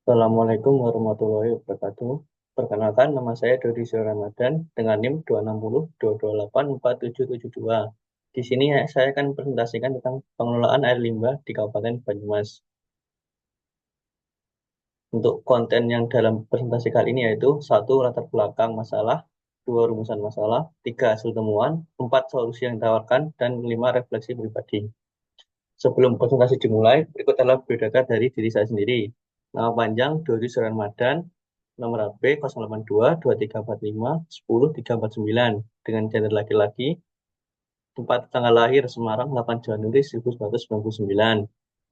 Assalamualaikum warahmatullahi wabarakatuh. Perkenalkan, nama saya Dodi Ramadan dengan NIM 260-228-4772. Di sini saya akan presentasikan tentang pengelolaan air limbah di Kabupaten Banyumas. Untuk konten yang dalam presentasi kali ini yaitu satu, latar belakang masalah, dua, rumusan masalah, tiga, hasil temuan, empat, solusi yang ditawarkan, dan lima, refleksi pribadi. Sebelum presentasi dimulai, berikut adalah biodata dari diri saya sendiri. Nama panjang Dodi Ramadan, nomor HP 082 2345 10349 dengan gender laki-laki, tempat tanggal lahir Semarang 8 Januari 1999.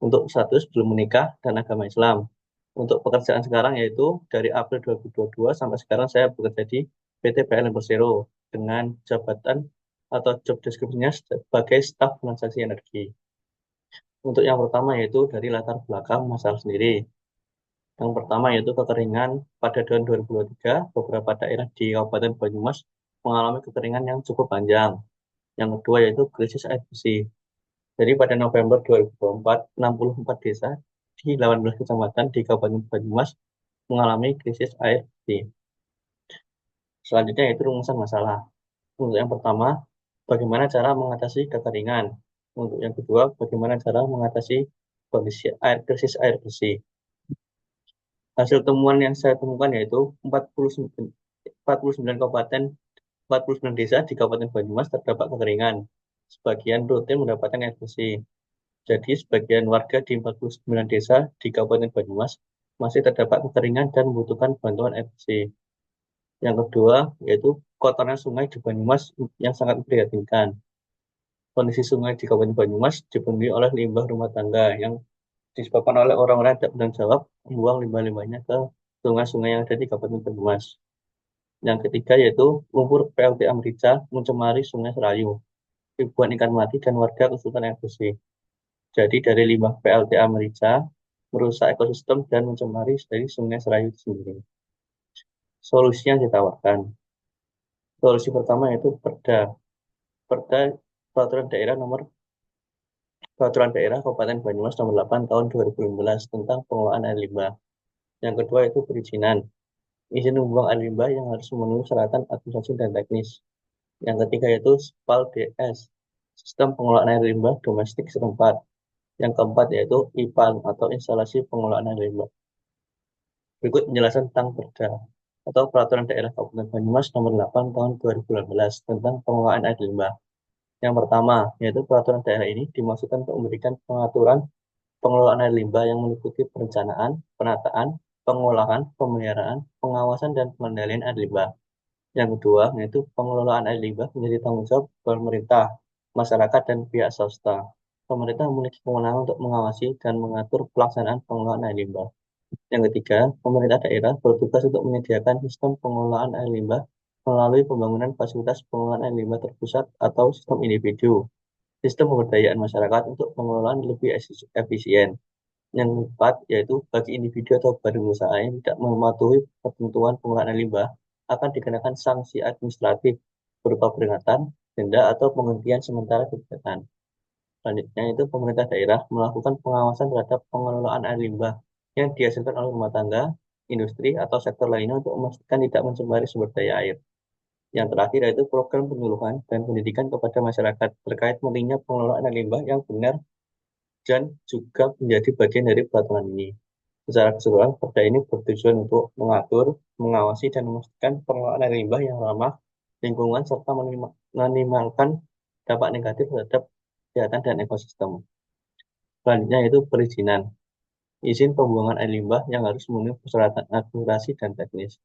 Untuk status belum menikah dan agama Islam. Untuk pekerjaan sekarang yaitu dari April 2022 sampai sekarang saya bekerja di PT PLN Persero dengan jabatan atau job description-nya sebagai staf transaksi energi. Untuk yang pertama yaitu dari latar belakang masalah sendiri. Yang pertama yaitu kekeringan pada tahun 2023, beberapa daerah di Kabupaten Banyumas mengalami kekeringan yang cukup panjang. Yang kedua yaitu krisis air bersih. Jadi pada November 2024, 64 desa di 18 kecamatan di Kabupaten Banyumas mengalami krisis air bersih. Selanjutnya yaitu rumusan masalah. Untuk yang pertama, bagaimana cara mengatasi kekeringan. Untuk yang kedua, bagaimana cara mengatasi kondisi krisis air bersih. Hasil temuan yang saya temukan yaitu 49 kabupaten, 49 desa di Kabupaten Banyumas terdapat kekeringan. Sebagian rutin mendapatkan air bersih. Jadi sebagian warga di 49 desa di Kabupaten Banyumas masih terdapat kekeringan dan membutuhkan bantuan air bersih. Yang kedua yaitu kotornya sungai di Banyumas yang sangat memprihatinkan. Kondisi sungai di Kabupaten Banyumas dipenuhi oleh limbah rumah tangga yang disebabkan oleh orang-orang yang tidak bertanggung jawab membuang limbah-limbahnya ke sungai-sungai yang ada di Kabupaten Banyumas. Yang ketiga yaitu lumpur PLTA Merica mencemari Sungai Serayu. Ribuan ikan mati dan warga kesulitan air bersih. Jadi dari limbah PLTA Merica merusak ekosistem dan mencemari dari Sungai Serayu itu sendiri. Solusi yang ditawarkan. Solusi pertama yaitu Perda Peraturan Daerah nomor Peraturan Daerah Kabupaten Banyumas nomor 8 tahun 2015 tentang pengelolaan air limbah. Yang kedua itu perizinan. Izin membuang air limbah yang harus memenuhi persyaratan administrasi dan teknis. Yang ketiga yaitu SPAL DS, Sistem Pengelolaan Air Limbah Domestik setempat. Yang keempat yaitu IPAN atau Instalasi Pengelolaan Air Limbah. Berikut penjelasan tentang Perda atau Peraturan Daerah Kabupaten Banyumas nomor 8 tahun 2018 tentang pengelolaan air limbah. Yang pertama, yaitu peraturan daerah ini dimaksudkan untuk memberikan pengaturan pengelolaan air limbah yang meliputi perencanaan, penataan, pengolahan, pemeliharaan, pengawasan, dan pengendalian air limbah. Yang kedua, yaitu pengelolaan air limbah menjadi tanggung jawab pemerintah, masyarakat, dan pihak swasta. Pemerintah memiliki kewenangan untuk mengawasi dan mengatur pelaksanaan pengelolaan air limbah. Yang ketiga, pemerintah daerah bertugas untuk menyediakan sistem pengelolaan air limbah melalui pembangunan fasilitas pengelolaan air limbah terpusat atau sistem individu. Sistem pemberdayaan masyarakat untuk pengelolaan lebih efisien. Yang keempat, yaitu bagi individu atau badan usaha yang tidak mematuhi ketentuan pengelolaan air limbah akan dikenakan sanksi administratif berupa peringatan, denda, atau penghentian sementara kegiatan. Selanjutnya itu pemerintah daerah melakukan pengawasan terhadap pengelolaan air limbah yang dihasilkan oleh rumah tangga, industri, atau sektor lainnya untuk memastikan tidak mencemari sumber daya air. Yang terakhir yaitu program penyuluhan dan pendidikan kepada masyarakat terkait pentingnya pengelolaan air limbah yang benar dan juga menjadi bagian dari peraturan ini. Secara keseluruhan, perda ini bertujuan untuk mengatur, mengawasi, dan memastikan pengelolaan air limbah yang ramah lingkungan serta minimalkan dampak negatif terhadap kesehatan dan ekosistem. Selanjutnya yaitu perizinan. Izin pembuangan air limbah yang harus memenuhi persyaratan administrasi dan teknis.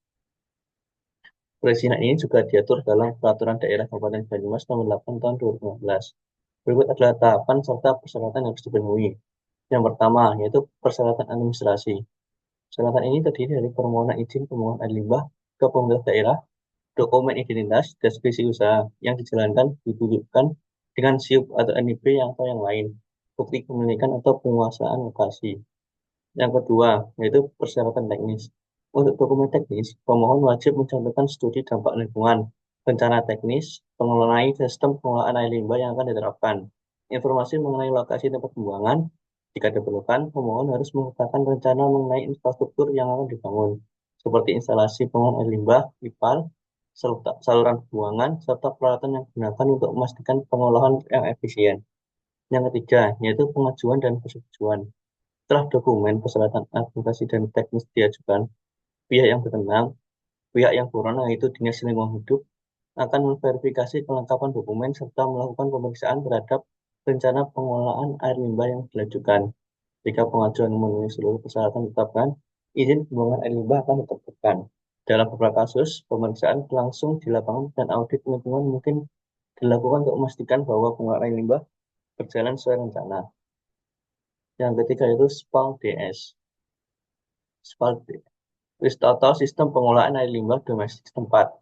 Perizinan ini juga diatur dalam Peraturan Daerah Kabupaten Banyumas Nomor 8 Tahun 2015. Berikut adalah tahapan serta persyaratan yang harus dipenuhi. Yang pertama, yaitu persyaratan administrasi. Persyaratan ini terdiri dari permohonan izin pembuangan air limbah ke pemerintah daerah, dokumen identitas, deskripsi usaha yang dijalankan ditunjukkan dengan SIUP atau NIP atau yang lain, bukti kepemilikan atau penguasaan lokasi. Yang kedua, yaitu persyaratan teknis. Untuk dokumen teknis, pemohon wajib mencantumkan studi dampak lingkungan, rencana teknis, mengenai sistem pengelolaan air limbah yang akan diterapkan, informasi mengenai lokasi tempat pembuangan, Jika diperlukan, pemohon harus menetapkan rencana mengenai infrastruktur yang akan dibangun, seperti instalasi pengolahan air limbah, IPAL, serta saluran buangan, serta peralatan yang digunakan untuk memastikan pengolahan yang efisien. Yang ketiga, yaitu pengajuan dan persetujuan. Setelah dokumen persyaratan administrasi dan teknis diajukan, pihak yang berwenang, pihak yang berwenang yaitu Dinas Lingkungan Hidup, akan memverifikasi kelengkapan dokumen serta melakukan pemeriksaan terhadap rencana pengolahan air limbah yang diajukan. Jika pengajuan memenuhi seluruh persyaratan ditetapkan, izin pembuangan air limbah akan diterbitkan. Dalam beberapa kasus, pemeriksaan langsung di lapangan dan audit lingkungan mungkin dilakukan untuk memastikan bahwa pengolahan air limbah berjalan sesuai rencana. Yang ketiga itu SPAL DS. SPAL DS atau Sistem Pengolahan Air Limbah Domestik setempat.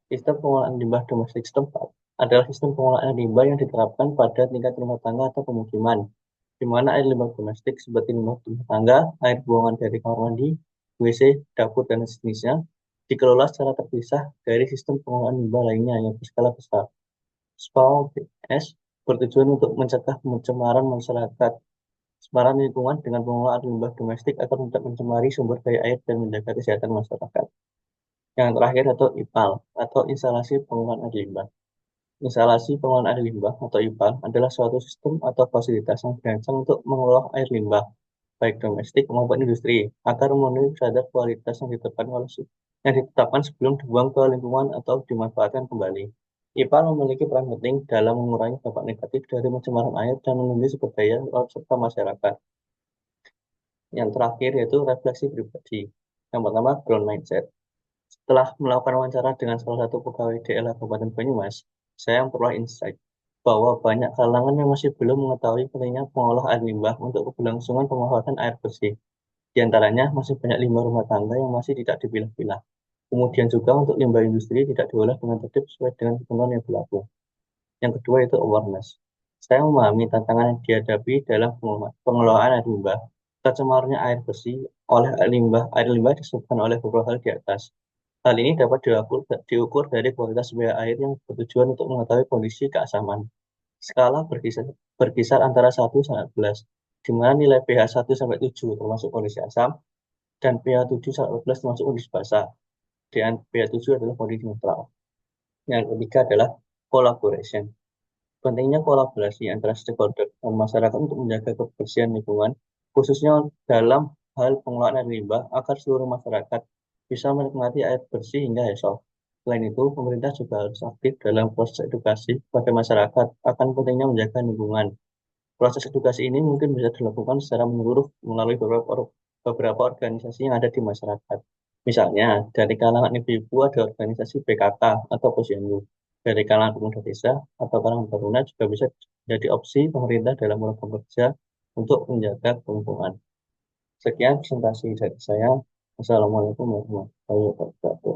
Sistem pengolahan limbah domestik setempat adalah sistem pengolahan air limbah yang diterapkan pada tingkat rumah tangga atau pemukiman, di mana air limbah domestik seperti limbah rumah tangga, air buangan dari kamar mandi, WC, dapur, dan sejenisnya dikelola secara terpisah dari sistem pengolahan limbah lainnya yang berskala besar. SPAL-BS bertujuan untuk mencegah pencemaran masyarakat, pencemaran lingkungan dengan pengolahan limbah domestik agar tidak mencemari sumber daya air dan menjaga kesehatan masyarakat. Yang terakhir atau IPAL atau instalasi pengolahan air limbah. Instalasi pengolahan air limbah atau IPAL adalah suatu sistem atau fasilitas yang dirancang untuk mengolah air limbah, baik domestik maupun industri, agar memenuhi standar kualitas yang ditetapkan sebelum dibuang ke lingkungan atau dimanfaatkan kembali. IPAL memiliki peran penting dalam mengurangi dampak negatif dari pencemaran air dan melindungi sumber daya laut serta masyarakat. Yang terakhir yaitu refleksi pribadi. Yang pertama, ground mindset. Setelah melakukan wawancara dengan salah satu pegawai DLH Kabupaten Banyumas, saya memperoleh insight bahwa banyak kalangan yang masih belum mengetahui pentingnya pengolah air limbah untuk keberlangsungan pemanfaatan air bersih. Di antaranya, masih banyak limbah rumah tangga yang masih tidak dipilah-pilah. Kemudian juga untuk limbah industri tidak diolah dengan tertib sesuai dengan ketentuan yang berlaku. Yang kedua itu awareness. Saya memahami tantangan yang dihadapi dalam pengelolaan air limbah. Tercemarnya air bersih oleh air limbah disebabkan oleh beberapa hal di atas. Hal ini dapat diukur dari kualitas pH air yang bertujuan untuk mengetahui kondisi keasaman. Skala berkisar antara 1 sampai 11, di mana nilai pH 1 sampai 7 termasuk kondisi asam, dan pH 7 sampai 11 termasuk kondisi basa, dan pH 7 adalah kondisi netral. Yang ketiga adalah collaboration. Pentingnya kolaborasi antara stakeholder dan masyarakat untuk menjaga kebersihan lingkungan, khususnya dalam hal pengelolaan air limbah, agar seluruh masyarakat bisa menikmati air bersih hingga esok. Selain itu, pemerintah juga harus aktif dalam proses edukasi kepada masyarakat akan pentingnya menjaga lingkungan. Proses edukasi ini mungkin bisa dilakukan secara menyeluruh melalui beberapa organisasi yang ada di masyarakat. Misalnya, dari kalangan ibu-ibu ada organisasi PKK atau Posyandu. Dari kalangan pemuda desa atau kalangan taruna juga bisa jadi opsi pemerintah dalam program kerja untuk menjaga lingkungan. Sekian presentasi dari saya. Assalamualaikum warahmatullahi wabarakatuh.